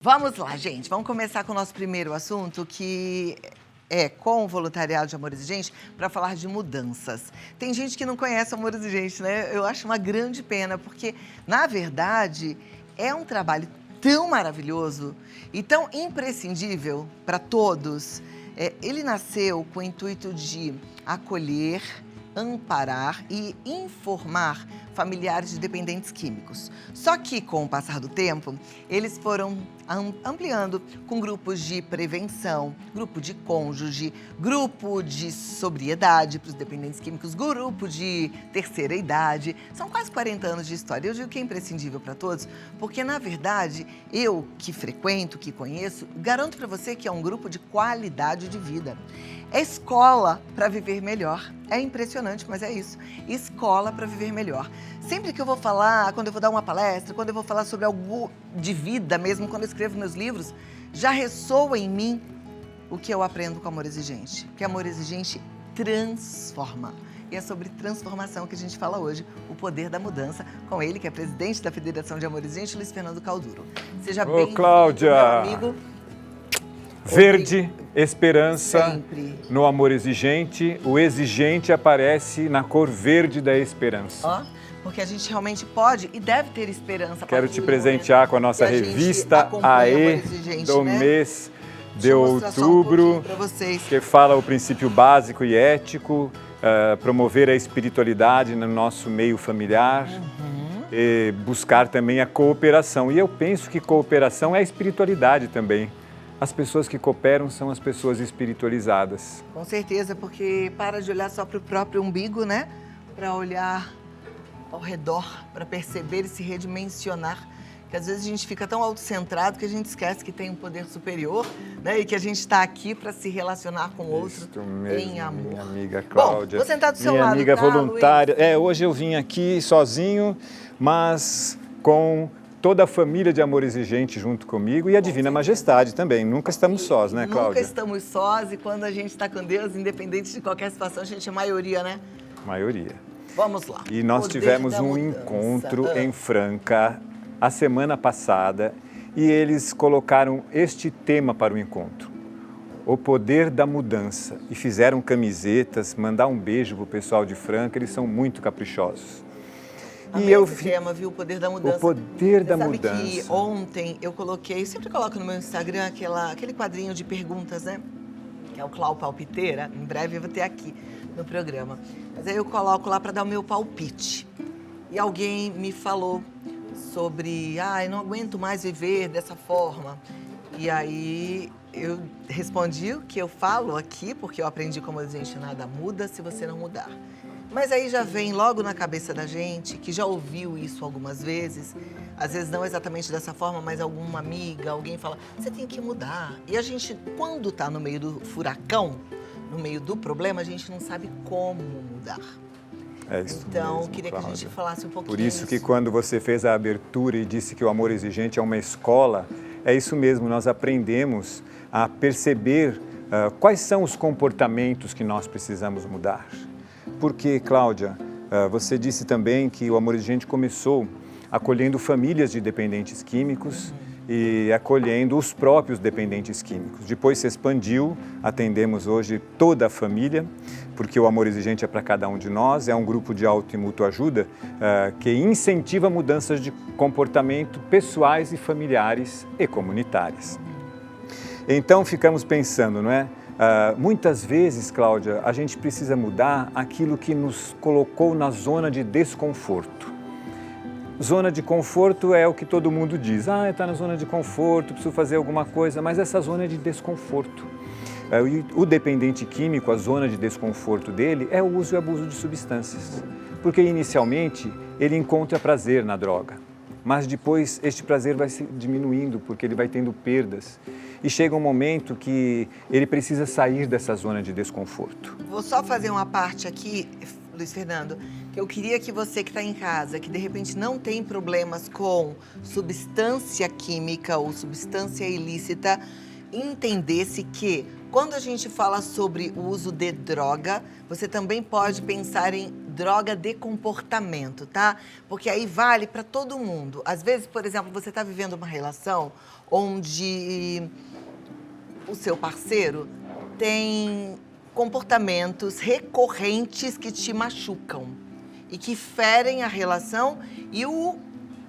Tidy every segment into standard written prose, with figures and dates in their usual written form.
Vamos lá, gente. Vamos começar com o nosso primeiro assunto, que é com o voluntariado de Amor Exigente, para falar de mudanças. Tem gente que não conhece Amor Exigente, né? Eu acho uma grande pena, porque, na verdade, é um trabalho tão maravilhoso e tão imprescindível para todos. Ele nasceu com o intuito de acolher, amparar e informar familiares de dependentes químicos. Só que, com o passar do tempo, eles foram ampliando com grupos de prevenção, grupo de cônjuge, grupo de sobriedade para os dependentes químicos, grupo de terceira idade. São quase 40 anos de história. Eu digo que é imprescindível para todos, porque, na verdade, eu que frequento, que conheço, garanto para você que é um grupo de qualidade de vida. É escola para viver melhor. É impressionante, mas é isso. Escola para viver melhor. Sempre que eu vou falar, quando eu vou dar uma palestra, quando eu vou falar sobre algo de vida mesmo, quando eu escrevo meus livros, já ressoa em mim o que eu aprendo com Amor Exigente. Que Amor Exigente transforma. E é sobre transformação que a gente fala hoje, o poder da mudança, com ele, que é presidente da Federação de Amor Exigente, Luiz Fernando Calduro. Seja bem-vindo, Cláudia. meu amigo. Verde, esperança, Sempre. no Amor Exigente, o exigente aparece na cor verde da esperança. Ó, porque a gente realmente pode e deve ter esperança. Quero te presentear com a nossa revista AE do mês de outubro, que fala o princípio básico e ético, promover a espiritualidade no nosso meio familiar. E buscar também a cooperação. E eu penso que cooperação é espiritualidade também. As pessoas que cooperam são as pessoas espiritualizadas. Com certeza, porque para de olhar só para o próprio umbigo, né? Para olhar ao redor, para perceber e se redimensionar. Que às vezes a gente fica tão autocentrado que a gente esquece que tem um poder superior, né? E que a gente está aqui para se relacionar com o outro em amor. Minha amiga Cláudia. Bom, vou sentar do seu minha lado, amiga tá, voluntária. Luiz? Hoje eu vim aqui sozinho, mas com toda a família de Amor Exigente junto comigo e a Divina Majestade também. Nunca estamos sós, né, Cláudia? Nunca estamos sós, e quando a gente está com Deus, independente de qualquer situação, a gente é maioria, né? Maioria. Vamos lá. E nós tivemos um encontro em Franca a semana passada e eles colocaram este tema para o encontro. O poder da mudança. E fizeram camisetas, mandar um beijo pro pessoal de Franca, eles são muito caprichosos. Amei esse tema, viu? O poder da mudança. O poder da Sabe mudança. que ontem eu coloquei, sempre coloco no meu Instagram aquele quadrinho de perguntas, né? Que é o Clau Palpiteira. Em breve eu vou ter aqui no programa. Mas aí eu coloco lá para dar o meu palpite. E alguém me falou sobre, eu não aguento mais viver dessa forma. E aí eu respondi o que eu falo aqui, porque eu aprendi como a gente nada muda se você não mudar. Mas aí já vem logo na cabeça da gente, que já ouviu isso algumas vezes, às vezes não exatamente dessa forma, mas alguma amiga, alguém fala, você tem que mudar. E a gente, quando está no meio do furacão, no meio do problema, a gente não sabe como mudar. É isso então, mesmo, queria Cláudia. que a gente falasse um pouquinho Por isso que quando você fez a abertura e disse que o Amor Exigente é uma escola, é isso mesmo, nós aprendemos a perceber quais são os comportamentos que nós precisamos mudar. Porque, Cláudia, você disse também que o Amor Exigente começou acolhendo famílias de dependentes químicos e acolhendo os próprios dependentes químicos. Depois se expandiu, atendemos hoje toda a família, porque o Amor Exigente é para cada um de nós, é um grupo de auto e mútua ajuda que incentiva mudanças de comportamento pessoais e familiares e comunitárias. Então ficamos pensando, não é? Muitas vezes, Cláudia, a gente precisa mudar aquilo que nos colocou na zona de desconforto. Zona de conforto é o que todo mundo diz. Está na zona de conforto, preciso fazer alguma coisa, mas essa zona é de desconforto. O dependente químico, a zona de desconforto dele é o uso e abuso de substâncias. Porque inicialmente ele encontra prazer na droga, mas depois este prazer vai se diminuindo porque ele vai tendo perdas. E chega um momento que ele precisa sair dessa zona de desconforto. Vou só fazer uma parte aqui, Luiz Fernando, que eu queria que você que está em casa, que de repente não tem problemas com substância química ou substância ilícita, entendesse que quando a gente fala sobre o uso de droga, você também pode pensar em droga de comportamento, tá? Porque aí vale para todo mundo. Às vezes, por exemplo, você está vivendo uma relação onde o seu parceiro tem comportamentos recorrentes que te machucam e que ferem a relação e o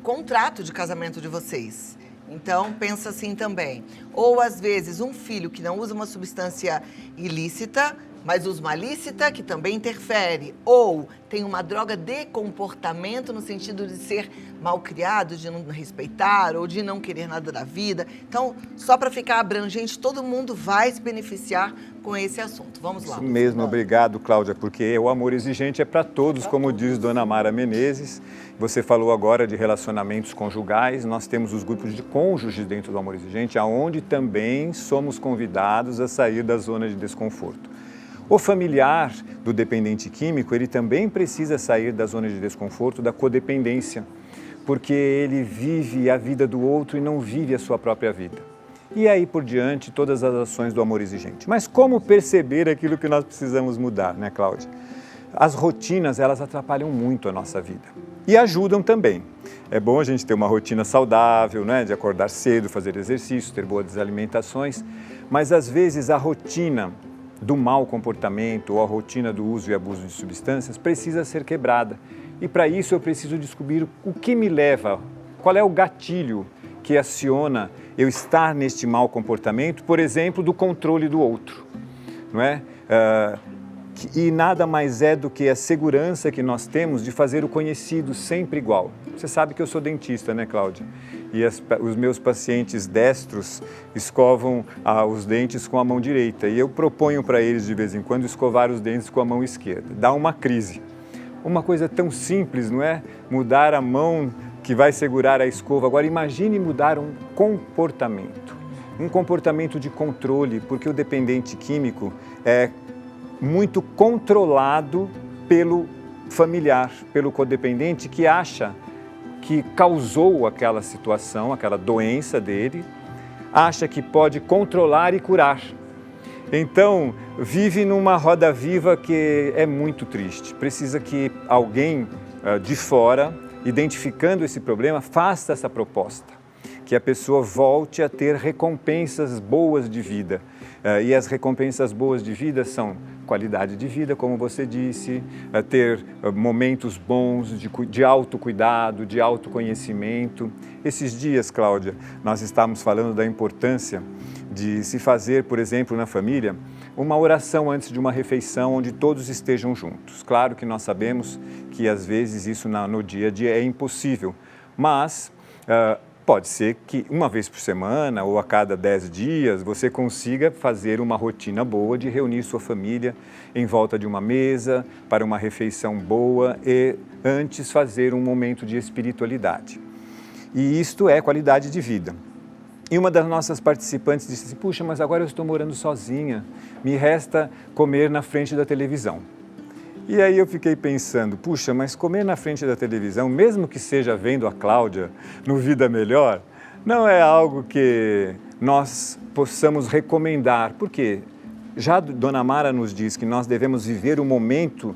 contrato de casamento de vocês. Então, pensa assim também. Ou, às vezes, um filho que não usa uma substância ilícita, mas usa uma lícita, que também interfere. Ou tem uma droga de comportamento, no sentido de ser mal criado, de não respeitar, ou de não querer nada da vida. Então, só para ficar abrangente, todo mundo vai se beneficiar com esse assunto. Vamos lá. Isso mesmo, obrigado, Cláudia, porque o amor exigente é para todos, como diz Dona Mara Menezes. Você falou agora de relacionamentos conjugais, nós temos os grupos de cônjuges dentro do amor exigente, aonde também somos convidados a sair da zona de desconforto. O familiar do dependente químico, ele também precisa sair da zona de desconforto, da codependência, porque ele vive a vida do outro e não vive a sua própria vida. E aí por diante, todas as ações do amor exigente. Mas como perceber aquilo que nós precisamos mudar, né, Cláudia? As rotinas, elas atrapalham muito a nossa vida e ajudam também. É bom a gente ter uma rotina saudável, né, de acordar cedo, fazer exercício, ter boas alimentações, mas às vezes a rotina do mau comportamento ou a rotina do uso e abuso de substâncias precisa ser quebrada. E para isso eu preciso descobrir o que me leva, qual é o gatilho que aciona eu estar neste mau comportamento, por exemplo, do controle do outro, não é? E nada mais é do que a segurança que nós temos de fazer o conhecido sempre igual. Você sabe que eu sou dentista, né, Cláudia? E os meus pacientes destros escovam os dentes com a mão direita. E eu proponho para eles, de vez em quando, escovar os dentes com a mão esquerda. Dá uma crise. Uma coisa tão simples, não é? Mudar a mão que vai segurar a escova. Agora, imagine mudar um comportamento de controle, porque o dependente químico é muito controlado pelo familiar, pelo codependente que acha que causou aquela situação, aquela doença dele, acha que pode controlar e curar. Então, vive numa roda viva que é muito triste. Precisa que alguém de fora, identificando esse problema, faça essa proposta, que a pessoa volte a ter recompensas boas de vida. E as recompensas boas de vida são qualidade de vida, como você disse, ter momentos bons de autocuidado, de autoconhecimento. Esses dias, Cláudia, nós estávamos falando da importância de se fazer, por exemplo, na família, uma oração antes de uma refeição onde todos estejam juntos. Claro que nós sabemos que às vezes isso no dia a dia é impossível, mas pode ser que uma vez por semana ou a cada 10 dias você consiga fazer uma rotina boa de reunir sua família em volta de uma mesa para uma refeição boa e antes fazer um momento de espiritualidade. E isto é qualidade de vida. E uma das nossas participantes disse assim, puxa, mas agora eu estou morando sozinha, me resta comer na frente da televisão. E aí eu fiquei pensando, puxa, mas comer na frente da televisão, mesmo que seja vendo a Cláudia no Vida Melhor, não é algo que nós possamos recomendar, porque já Dona Mara nos diz que nós devemos viver o momento,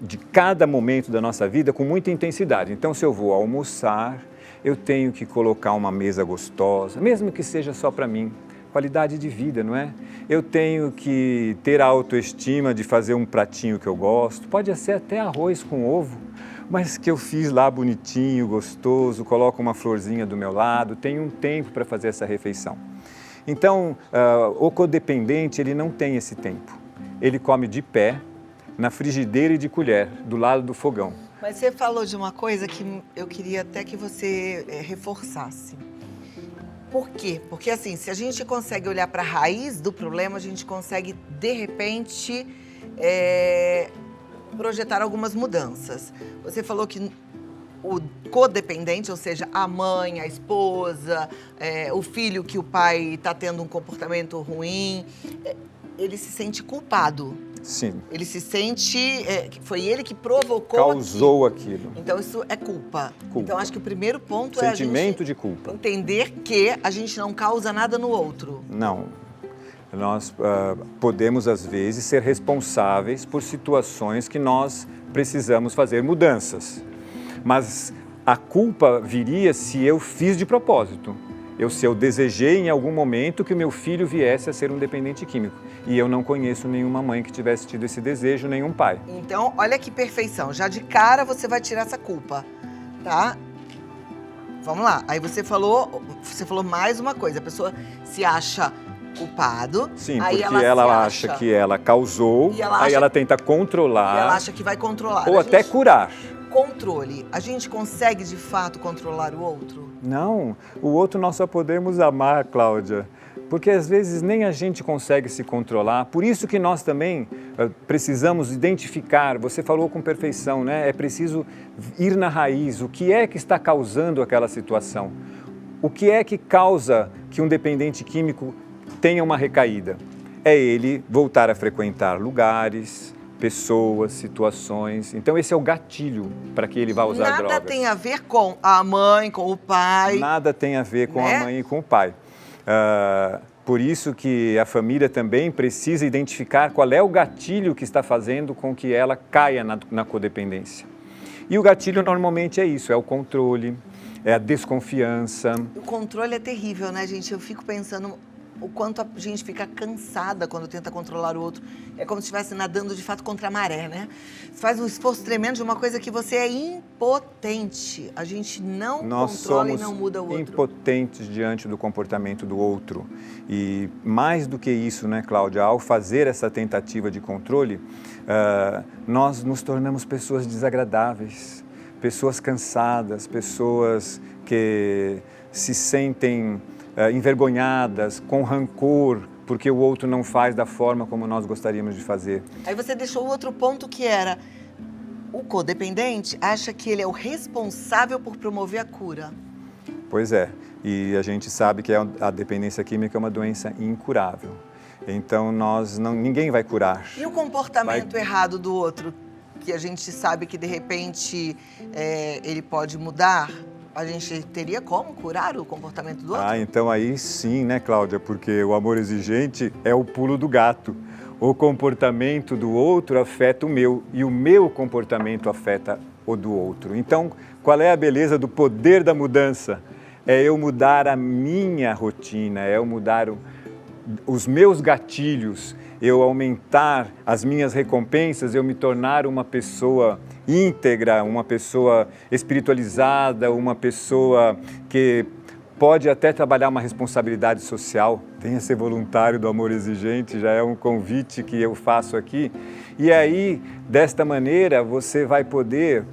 de cada momento da nossa vida com muita intensidade. Então, se eu vou almoçar, eu tenho que colocar uma mesa gostosa, mesmo que seja só para mim. Qualidade de vida, não é? Eu tenho que ter a autoestima de fazer um pratinho que eu gosto, pode ser até arroz com ovo, mas que eu fiz lá bonitinho, gostoso, coloco uma florzinha do meu lado, tenho um tempo para fazer essa refeição. Então, o codependente, ele não tem esse tempo. Ele come de pé, na frigideira e de colher, do lado do fogão. Mas você falou de uma coisa que eu queria até que você reforçasse. Por quê? Porque assim, se a gente consegue olhar para a raiz do problema, a gente consegue, de repente, projetar algumas mudanças. Você falou que o codependente, ou seja, a mãe, a esposa, o filho que o pai está tendo um comportamento ruim, ele se sente culpado. Sim. Ele se sente, que foi ele que provocou Causou aquilo. Então isso é culpa. Culpa. Então acho que o primeiro ponto Sentimento é de culpa. entender que a gente não causa nada no outro. Não. Nós podemos, às vezes, ser responsáveis por situações que nós precisamos fazer mudanças. Mas a culpa viria se eu fiz de propósito. Se eu desejei em algum momento que o meu filho viesse a ser um dependente químico. E eu não conheço nenhuma mãe que tivesse tido esse desejo, nenhum pai. Então, olha que perfeição. Já de cara você vai tirar essa culpa, tá? Vamos lá. Aí você falou mais uma coisa. A pessoa se acha culpado. Sim, aí porque ela acha que ela causou, aí ela tenta controlar. E ela acha que vai controlar. Ou até curar. Controle. A gente consegue, de fato, controlar o outro? Não. O outro nós só podemos amar, Cláudia. Porque às vezes nem a gente consegue se controlar. Por isso que nós também precisamos identificar, você falou com perfeição, né? É preciso ir na raiz. O que é que está causando aquela situação? O que é que causa que um dependente químico tenha uma recaída? É ele voltar a frequentar lugares, pessoas, situações. Então esse é o gatilho para que ele vá usar drogas. Nada tem a ver com a mãe, com o pai. Nada tem a ver com a mãe e com o pai. Por isso que a família também precisa identificar qual é o gatilho que está fazendo com que ela caia na codependência. E o gatilho normalmente é isso, é o controle, é a desconfiança. O controle é terrível, né, gente? Eu fico pensando o quanto a gente fica cansada quando tenta controlar o outro. É como se estivesse nadando de fato contra a maré, né? Você faz um esforço tremendo de uma coisa que você é impotente. A gente não controla e não muda o outro. Nós somos impotentes diante do comportamento do outro. E mais do que isso, né, Cláudia? Ao fazer essa tentativa de controle, nós nos tornamos pessoas desagradáveis, pessoas cansadas, pessoas que se sentem envergonhadas, com rancor, porque o outro não faz da forma como nós gostaríamos de fazer. Aí você deixou o outro ponto que era, o codependente acha que ele é o responsável por promover a cura. Pois é, e a gente sabe que a dependência química é uma doença incurável. Então ninguém vai curar. E o comportamento errado do outro, que a gente sabe que de repente ele pode mudar? A gente teria como curar o comportamento do outro? Então aí sim, né, Cláudia? Porque o amor exigente é o pulo do gato. O comportamento do outro afeta o meu e o meu comportamento afeta o do outro. Então, qual é a beleza do poder da mudança? É eu mudar a minha rotina, é eu mudar os meus gatilhos, eu aumentar as minhas recompensas, eu me tornar uma pessoa íntegra, uma pessoa espiritualizada, uma pessoa que pode até trabalhar uma responsabilidade social. Venha ser voluntário do Amor Exigente, já é um convite que eu faço aqui. E aí, desta maneira, você vai poder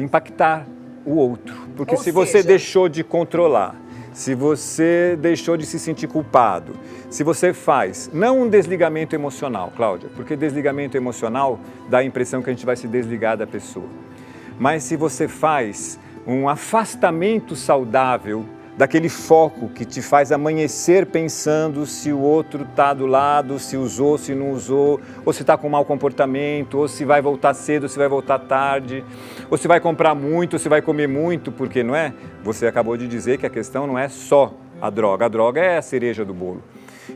impactar o outro. Porque se você deixou de controlar, se você deixou de se sentir culpado, se você faz, não um desligamento emocional, Cláudia, porque desligamento emocional dá a impressão que a gente vai se desligar da pessoa. Mas se você faz um afastamento saudável daquele foco que te faz amanhecer pensando se o outro está do lado, se usou, se não usou, ou se está com mau comportamento, ou se vai voltar cedo, ou se vai voltar tarde, ou se vai comprar muito, ou se vai comer muito, porque não é? Você acabou de dizer que a questão não é só a droga é a cereja do bolo.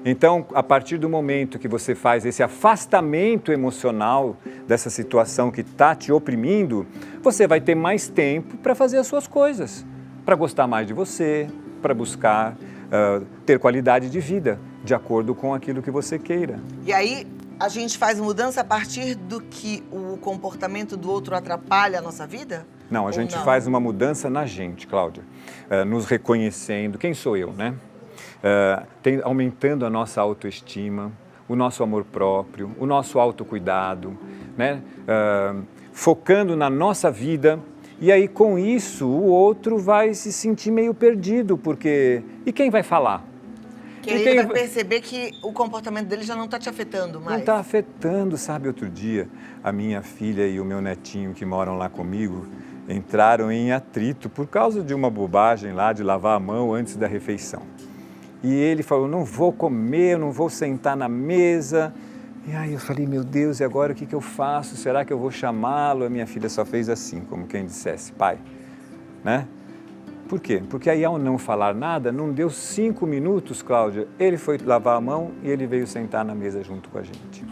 Então, a partir do momento que você faz esse afastamento emocional dessa situação que está te oprimindo, você vai ter mais tempo para fazer as suas coisas, para gostar mais de você, para buscar ter qualidade de vida, de acordo com aquilo que você queira. E aí, a gente faz mudança a partir do que o comportamento do outro atrapalha a nossa vida? Não, a gente faz uma mudança na gente, Cláudia, nos reconhecendo, quem sou eu, né? Aumentando a nossa autoestima, o nosso amor próprio, o nosso autocuidado, né? Focando na nossa vida. E aí, com isso, o outro vai se sentir meio perdido, porque... E quem vai falar? Que ele vai perceber que o comportamento dele já não está te afetando mais. Não está afetando, sabe? Outro dia, a minha filha e o meu netinho que moram lá comigo entraram em atrito por causa de uma bobagem lá de lavar a mão antes da refeição. E ele falou, não vou comer, não vou sentar na mesa. E aí eu falei, meu Deus, e agora o que eu faço? Será que eu vou chamá-lo? A minha filha só fez assim, como quem dissesse, pai, né? Por quê? Porque aí, ao não falar nada, não deu 5 minutos, Cláudia, ele foi lavar a mão e ele veio sentar na mesa junto com a gente.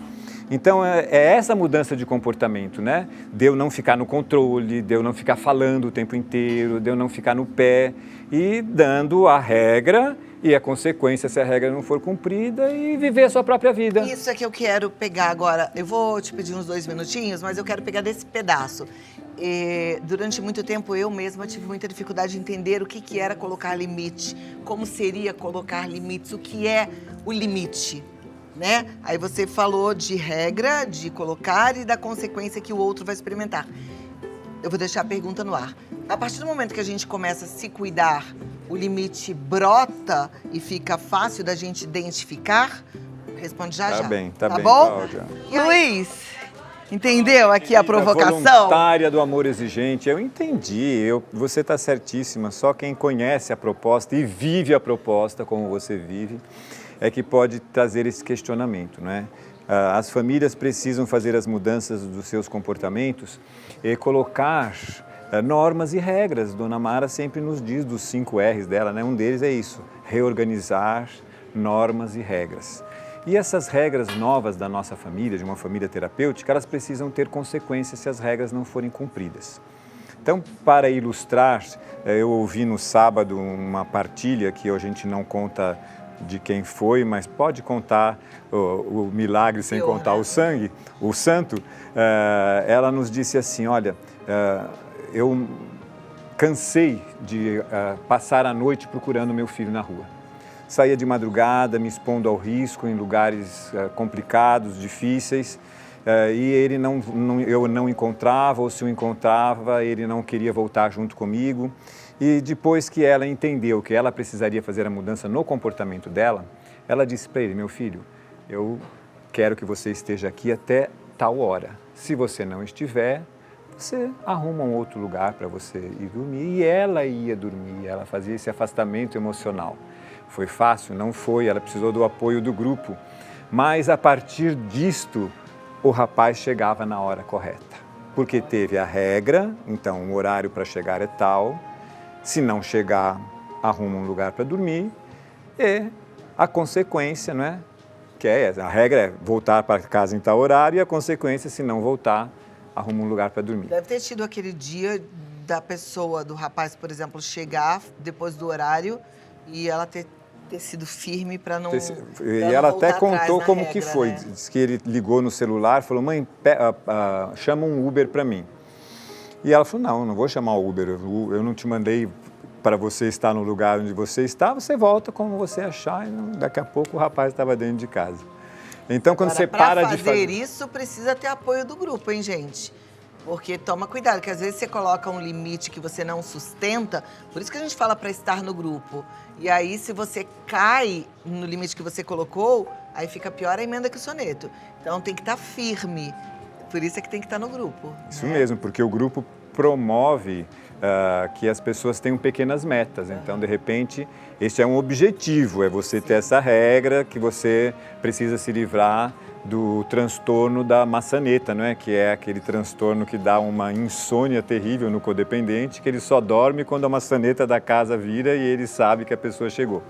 Então, é essa mudança de comportamento, né? De eu não ficar no controle, de eu não ficar falando o tempo inteiro, de eu não ficar no pé e dando a regra e a consequência se a regra não for cumprida e viver a sua própria vida. Isso é que eu quero pegar agora. Eu vou te pedir uns 2 minutinhos, mas eu quero pegar desse pedaço. Durante muito tempo, eu mesma tive muita dificuldade de entender o que era colocar limite, como seria colocar limites, o que é o limite, né? Aí você falou de regra, de colocar e da consequência que o outro vai experimentar. Eu vou deixar a pergunta no ar. A partir do momento que a gente começa a se cuidar, o limite brota e fica fácil da gente identificar? Responde já. Tá bem, tá bem, bom? Cláudia. Luiz, entendeu aqui a provocação? Voluntária do amor exigente, eu entendi, você está certíssima, só quem conhece a proposta e vive a proposta como você vive, é que pode trazer esse questionamento, né? As famílias precisam fazer as mudanças dos seus comportamentos e colocar normas e regras. Dona Mara sempre nos diz dos 5 R's dela, né? Um deles é isso, reorganizar normas e regras. E essas regras novas da nossa família, de uma família terapêutica, elas precisam ter consequências se as regras não forem cumpridas. Então, para ilustrar, eu ouvi no sábado uma partilha que a gente não conta de quem foi, mas pode contar o milagre sem contar o sangue, o santo. Ela nos disse assim, olha, eu cansei de passar a noite procurando meu filho na rua. Saía de madrugada, me expondo ao risco em lugares complicados, difíceis, e eu não encontrava, ou se o encontrava, ele não queria voltar junto comigo. E depois que ela entendeu que ela precisaria fazer a mudança no comportamento dela, ela disse para ele, meu filho, eu quero que você esteja aqui até tal hora. Se você não estiver, você arruma um outro lugar para você ir dormir. E ela ia dormir, ela fazia esse afastamento emocional. Foi fácil? Não foi, ela precisou do apoio do grupo. Mas a partir disto, o rapaz chegava na hora correta. Porque teve a regra, então o horário para chegar é tal, se não chegar, arruma um lugar para dormir e a consequência, não é? Que é essa, a regra é voltar para casa em tal horário e a consequência, se não voltar, arruma um lugar para dormir. Deve ter tido aquele dia da pessoa, do rapaz, por exemplo, chegar depois do horário e ela ter sido firme para não E ela até contou como regra, que foi. né? Diz que ele ligou no celular, falou, mãe, chama um Uber para mim. E ela falou, não vou chamar o Uber, eu não te mandei para você estar no lugar onde você está, você volta como você achar, e daqui a pouco o rapaz estava dentro de casa. Então, quando você para de fazer isso, precisa ter apoio do grupo, hein, gente? Porque toma cuidado, que às vezes você coloca um limite que você não sustenta, por isso que a gente fala para estar no grupo. E aí, se você cai no limite que você colocou, aí fica pior a emenda que o soneto. Então, tem que estar firme. Por isso é que tem que estar no grupo. Isso mesmo, porque o grupo promove que as pessoas tenham pequenas metas. Então, de repente, este é um objetivo, é você ter essa regra que você precisa se livrar do transtorno da maçaneta, não é? Que é aquele transtorno que dá uma insônia terrível no codependente, que ele só dorme quando a maçaneta da casa vira e ele sabe que a pessoa chegou.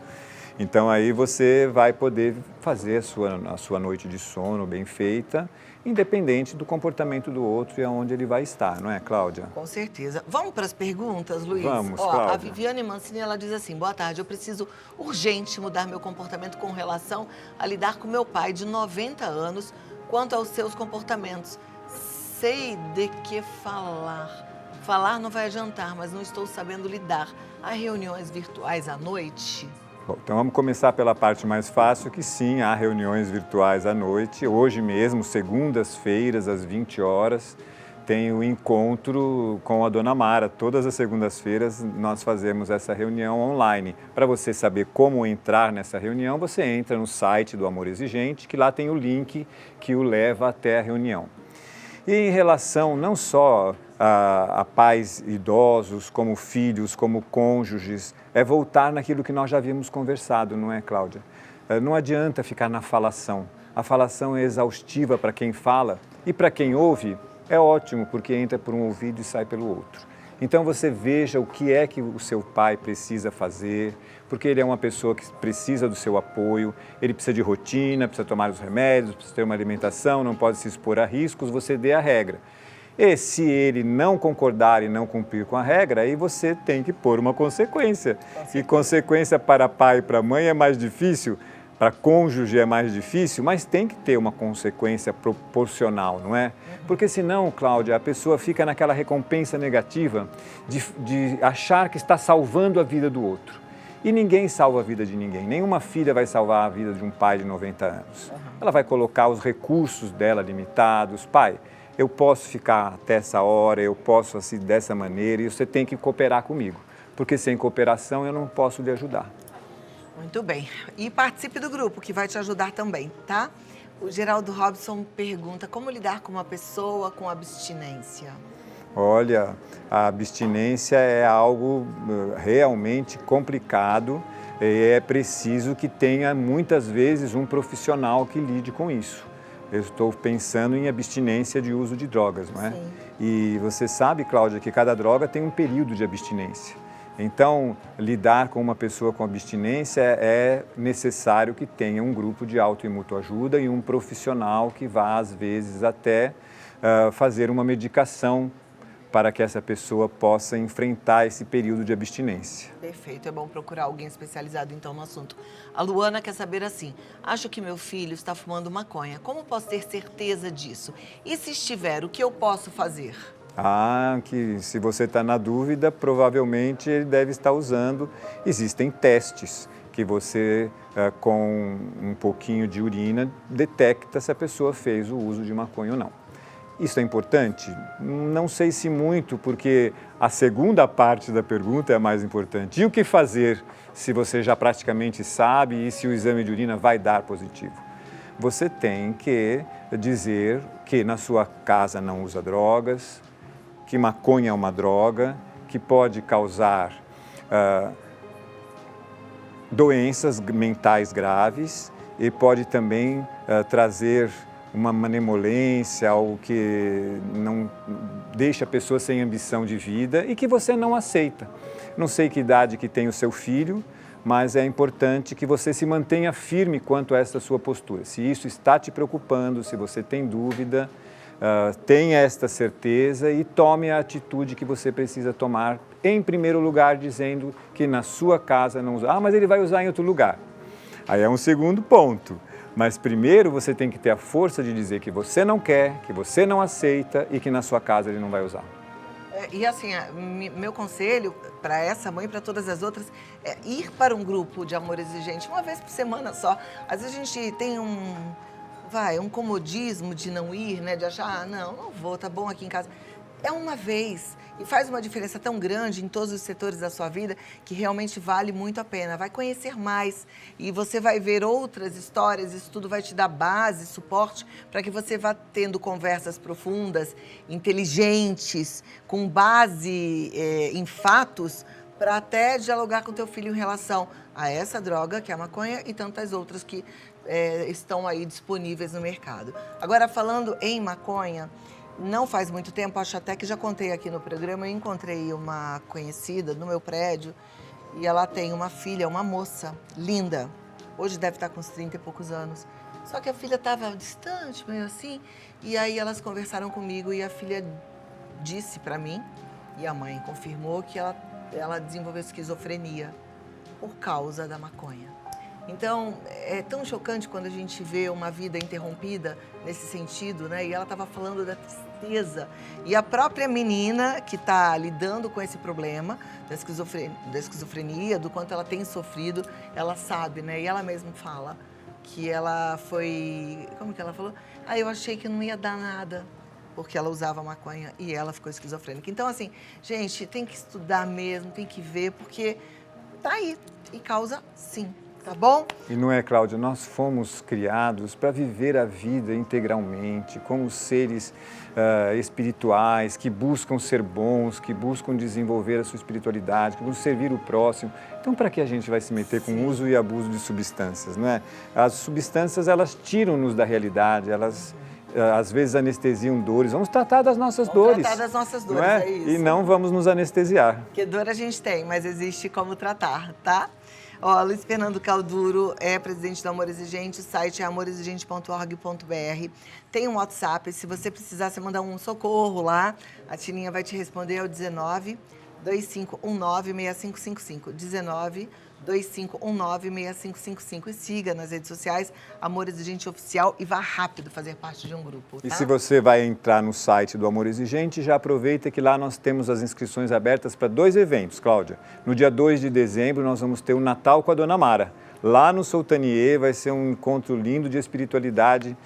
Então, aí você vai poder fazer a sua noite de sono bem feita, independente do comportamento do outro e aonde ele vai estar, não é, Cláudia? Com certeza. Vamos para as perguntas, Luiz? Vamos, Cláudia. A Viviane Mancini, ela diz assim, boa tarde, eu preciso urgente mudar meu comportamento com relação a lidar com meu pai de 90 anos quanto aos seus comportamentos. Sei de que falar. Falar não vai adiantar, mas não estou sabendo lidar. Há reuniões virtuais à noite? Bom, então vamos começar pela parte mais fácil, que sim, há reuniões virtuais à noite. Hoje mesmo, segundas-feiras, às 20 horas, tem o encontro com a Dona Mara. Todas as segundas-feiras nós fazemos essa reunião online. Para você saber como entrar nessa reunião, você entra no site do Amor Exigente, que lá tem o link que o leva até a reunião. E em relação não só a pais idosos, como filhos, como cônjuges, é voltar naquilo que nós já havíamos conversado, não é, Cláudia? Não adianta ficar na falação. a falação é exaustiva para quem fala e para quem ouve é ótimo, porque entra por um ouvido e sai pelo outro. Então você veja o que é que o seu pai precisa fazer, porque ele é uma pessoa que precisa do seu apoio, ele precisa de rotina, precisa tomar os remédios, precisa ter uma alimentação, não pode se expor a riscos, você dê a regra. E se ele não concordar e não cumprir com a regra, aí você tem que pôr uma consequência. E consequência para pai e para mãe é mais difícil, para cônjuge é mais difícil, mas tem que ter uma consequência proporcional, não é? Porque senão, Cláudia, a pessoa fica naquela recompensa negativa de achar que está salvando a vida do outro. E ninguém salva a vida de ninguém. Nenhuma filha vai salvar a vida de um pai de 90 anos. Ela vai colocar os recursos dela limitados. Pai, eu posso ficar até essa hora, eu posso assim dessa maneira, e você tem que cooperar comigo, porque sem cooperação eu não posso lhe ajudar. Muito bem. E participe do grupo, que vai te ajudar também, tá? O Geraldo Robson pergunta como lidar com uma pessoa com abstinência. Olha, a abstinência é algo realmente complicado e é preciso que tenha muitas vezes um profissional que lide com isso. Eu estou pensando em abstinência de uso de drogas, não é? Sim. E você sabe, Cláudia, que cada droga tem um período de abstinência. Então, lidar com uma pessoa com abstinência é necessário que tenha um grupo de auto e mútua ajuda e um profissional que vá, às vezes, até fazer uma medicação para que essa pessoa possa enfrentar esse período de abstinência. Perfeito, é bom procurar alguém especializado então no assunto. A Luana quer saber assim, acho que meu filho está fumando maconha, como posso ter certeza disso? E se estiver, o que eu posso fazer? Que se você está na dúvida, provavelmente ele deve estar usando. Existem testes que você, com um pouquinho de urina, detecta se a pessoa fez o uso de maconha ou não. Isso é importante? Não sei se muito, porque a segunda parte da pergunta é a mais importante. E o que fazer se você já praticamente sabe e se o exame de urina vai dar positivo? Você tem que dizer que na sua casa não usa drogas, que maconha é uma droga, que pode causar doenças mentais graves e pode também trazer uma malemolência, algo que não deixa a pessoa sem ambição de vida e que você não aceita. Não sei que idade que tem o seu filho, mas é importante que você se mantenha firme quanto a essa sua postura. Se isso está te preocupando, se você tem dúvida, tenha esta certeza e tome a atitude que você precisa tomar, em primeiro lugar, dizendo que na sua casa não usa. Mas ele vai usar em outro lugar. Aí é um segundo ponto. Mas primeiro você tem que ter a força de dizer que você não quer, que você não aceita e que na sua casa ele não vai usar. E assim, meu conselho para essa mãe e para todas as outras é ir para um grupo de amor exigente uma vez por semana só. Às vezes a gente tem um comodismo de não ir, né? De achar, não vou, tá bom aqui em casa. É uma vez e faz uma diferença tão grande em todos os setores da sua vida que realmente vale muito a pena. Vai conhecer mais e você vai ver outras histórias, isso tudo vai te dar base, suporte para que você vá tendo conversas profundas, inteligentes, com base em fatos, para até dialogar com teu filho em relação a essa droga, que é a maconha, e tantas outras que estão aí disponíveis no mercado. Agora, falando em maconha, não faz muito tempo, acho até que já contei aqui no programa, eu encontrei uma conhecida no meu prédio e ela tem uma filha, uma moça linda. Hoje deve estar com uns 30 e poucos anos. Só que a filha estava distante, meio assim, e aí elas conversaram comigo e a filha disse para mim, e a mãe confirmou, que ela desenvolveu esquizofrenia por causa da maconha. Então, é tão chocante quando a gente vê uma vida interrompida nesse sentido, né? E ela estava falando da tristeza. E a própria menina que está lidando com esse problema da esquizofrenia, do quanto ela tem sofrido, ela sabe, né? E ela mesma fala que ela foi... Como que ela falou? Eu achei que não ia dar nada, porque ela usava maconha e ela ficou esquizofrênica. Então, assim, gente, tem que estudar mesmo, tem que ver, porque tá aí e causa, sim, Tá bom? E não é, Cláudia, nós fomos criados para viver a vida integralmente, como seres espirituais, que buscam ser bons, que buscam desenvolver a sua espiritualidade, que buscam servir o próximo. Então, para que a gente vai se meter com o uso e abuso de substâncias, não é? As substâncias, elas tiram-nos da realidade, elas às vezes anestesiam dores. Vamos tratar das nossas dores. Tratar das nossas dores, não é? é isso. E não vamos nos anestesiar. Porque dor a gente tem, mas existe como tratar, tá? Ó, Luiz Fernando Calduro é presidente do Amor Exigente, o site é amorexigente.org.br. Tem um WhatsApp, se você precisar, você mandar um socorro lá, a Tininha vai te responder, é o 19 2519 6555. 19 2519 6555. E siga nas redes sociais, Amor Exigente Oficial, e vá rápido fazer parte de um grupo, tá? E se você vai entrar no site do Amor Exigente, já aproveita que lá nós temos as inscrições abertas para 2 eventos, Cláudia. No dia 2 de dezembro, nós vamos ter o Natal com a Dona Mara. Lá no Soltanier vai ser um encontro lindo de espiritualidade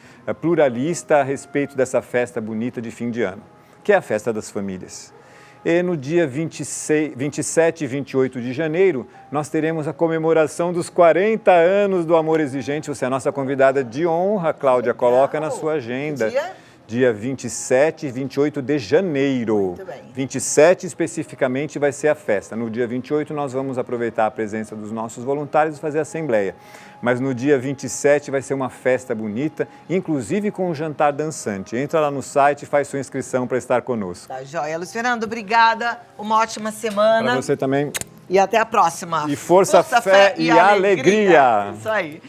pluralista a respeito dessa festa bonita de fim de ano, que é a festa das famílias. E no dia 27 e 28 de janeiro, nós teremos a comemoração dos 40 anos do Amor Exigente. Você é a nossa convidada de honra, Cláudia. Legal. Coloca na sua agenda. Dia 27 e 28 de janeiro. Muito bem. 27 especificamente vai ser a festa. No dia 28 nós vamos aproveitar a presença dos nossos voluntários e fazer a assembleia. Mas no dia 27 vai ser uma festa bonita, inclusive com um jantar dançante. Entra lá no site e faz sua inscrição para estar conosco. Tá joia. Luiz Fernando, obrigada. Uma ótima semana. Para você também. E até a próxima. E força, fé e alegria. Isso aí.